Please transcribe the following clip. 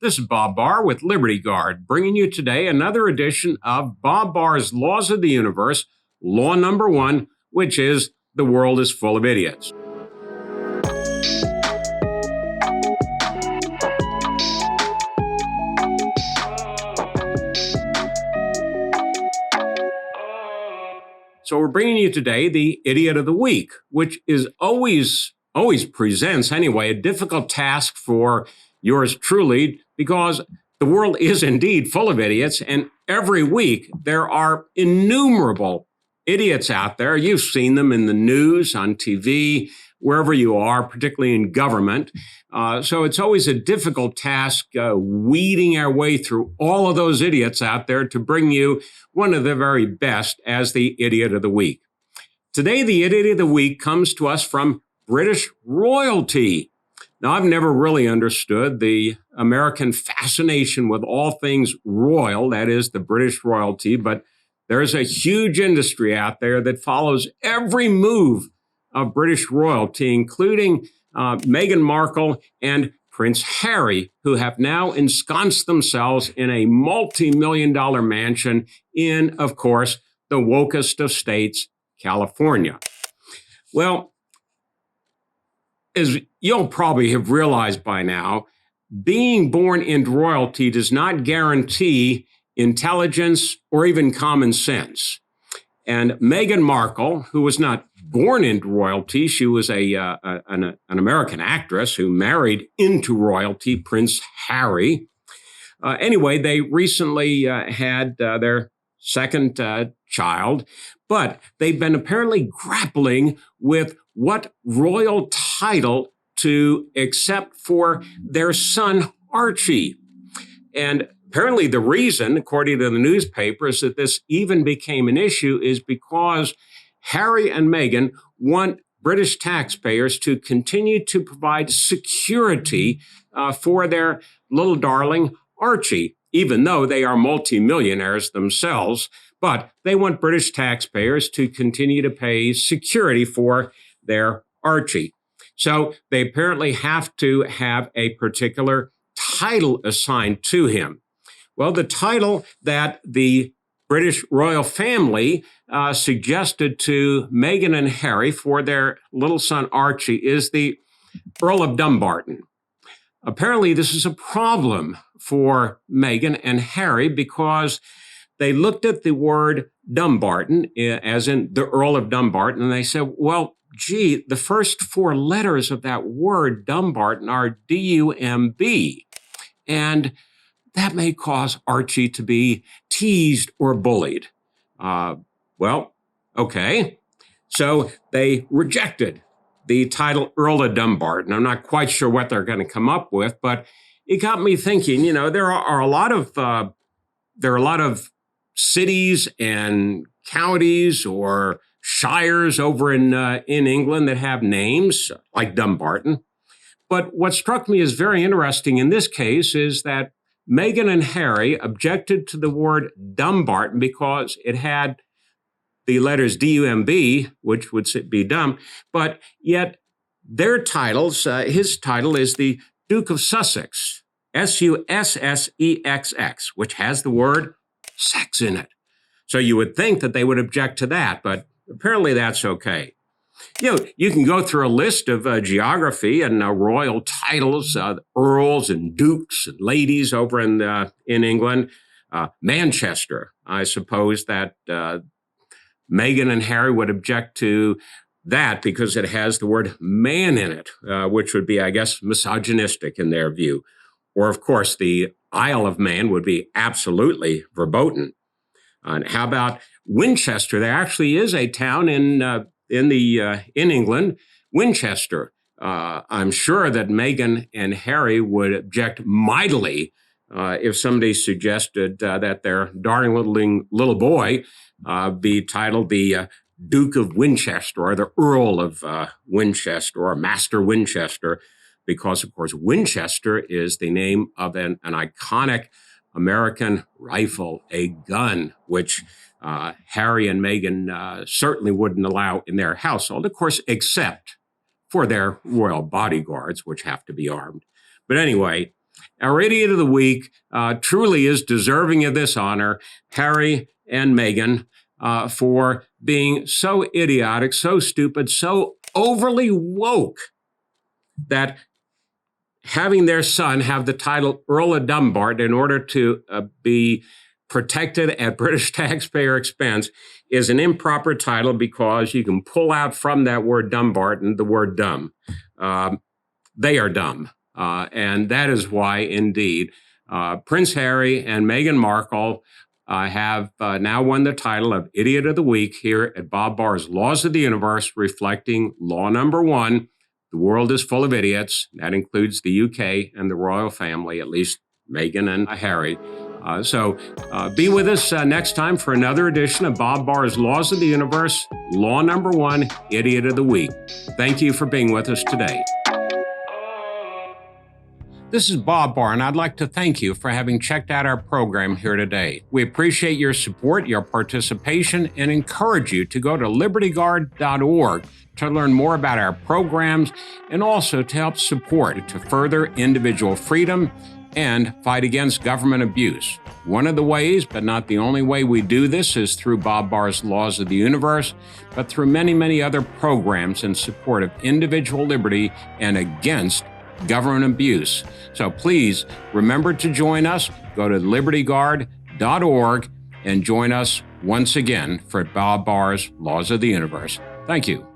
This is Bob Barr with Liberty Guard, bringing you today another edition of Bob Barr's Laws of the Universe, Law number 1, which is the world is full of idiots. So we're bringing you today the Idiot of the Week, which is always presents, anyway, a difficult task for yours truly, because the world is indeed full of idiots, and every week there are innumerable idiots out there. You've seen them in the news, on TV, wherever you are, particularly in government. So it's always a difficult task weeding our way through all of those idiots out there to bring you one of the very best as the Idiot of the Week. Today, the Idiot of the Week comes to us from British royalty. Now, I've never really understood the American fascination with all things royal, that is, the British royalty, but there's a huge industry out there that follows every move of British royalty, including Meghan Markle and Prince Harry, who have now ensconced themselves in a multi-million-dollar mansion in, of course, the wokest of states, California. Well, as you'll probably have realized by now, being born into royalty does not guarantee intelligence or even common sense. And Meghan Markle, who was not born into royalty, she was an American actress who married into royalty, Prince Harry. Anyway, they recently had their second child, but they've been apparently grappling with what royal title to accept for their son, Archie. And apparently the reason, according to the newspapers, that this even became an issue is because Harry and Meghan want British taxpayers to continue to provide security for their little darling Archie, even though they are multimillionaires themselves. But they want British taxpayers to continue to pay security for their Archie. So they apparently have to have a particular title assigned to him. Well, the title that the British royal family suggested to Meghan and Harry for their little son Archie is the Earl of Dumbarton. Apparently, this is a problem for Meghan and Harry because they looked at the word Dumbarton, as in the Earl of Dumbarton, and they said, well, gee, the first 4 letters of that word Dumbarton are D-U-M-B. And that may cause Archie to be teased or bullied. Well, okay. So they rejected the title Earl of Dumbarton. I'm not quite sure what they're going to come up with, but it got me thinking, there are a lot of cities and counties or shires over in England that have names like Dumbarton. But what struck me as very interesting in this case is that Meghan and Harry objected to the word Dumbarton because it had the letters D-U-M-B, which would be dumb, but yet their titles, his title is the Duke of Sussex, S-U-S-S-E-X-X, which has the word sex in it. So you would think that they would object to that, but apparently that's okay. You can go through a list of geography and royal titles, earls and dukes and ladies over in England. Manchester, I suppose that Meghan and Harry would object to that because it has the word man in it, which would be, I guess, misogynistic in their view. Or, of course, the Isle of Man would be absolutely verboten. And how about Winchester? There actually is a town in England, Winchester. I'm sure that Meghan and Harry would object mightily if somebody suggested that their darling little boy be titled the Duke of Winchester or the Earl of Winchester or Master Winchester, because, of course, Winchester is the name of an iconic American rifle, a gun, which Harry and Meghan certainly wouldn't allow in their household, of course, except for their royal bodyguards, which have to be armed. But anyway, Our idiot of the week truly is deserving of this honor, Harry and Meghan, for being so idiotic, so stupid, so overly woke that having their son have the title Earl of Dumbarton in order to be protected at British taxpayer expense is an improper title, because you can pull out from that word Dumbarton the word dumb. They are dumb. And that is why, indeed, Prince Harry and Meghan Markle have now won the title of Idiot of the Week here at Bob Barr's Laws of the Universe, reflecting law number 1. The world is full of idiots. That includes the UK and the royal family, at least Meghan and Harry. So be with us next time for another edition of Bob Barr's Laws of the Universe, Law number 1, Idiot of the Week. Thank you for being with us today. This is Bob Barr, and I'd like to thank you for having checked out our program here today. We appreciate your support, your participation, and encourage you to go to libertyguard.org to learn more about our programs and also to help support to further individual freedom and fight against government abuse. One of the ways, but not the only way we do this, is through Bob Barr's Laws of the Universe, but through many, many other programs in support of individual liberty and against government abuse. So please remember to join us. Go to libertyguard.org and join us once again for Bob Barr's Laws of the Universe. Thank you.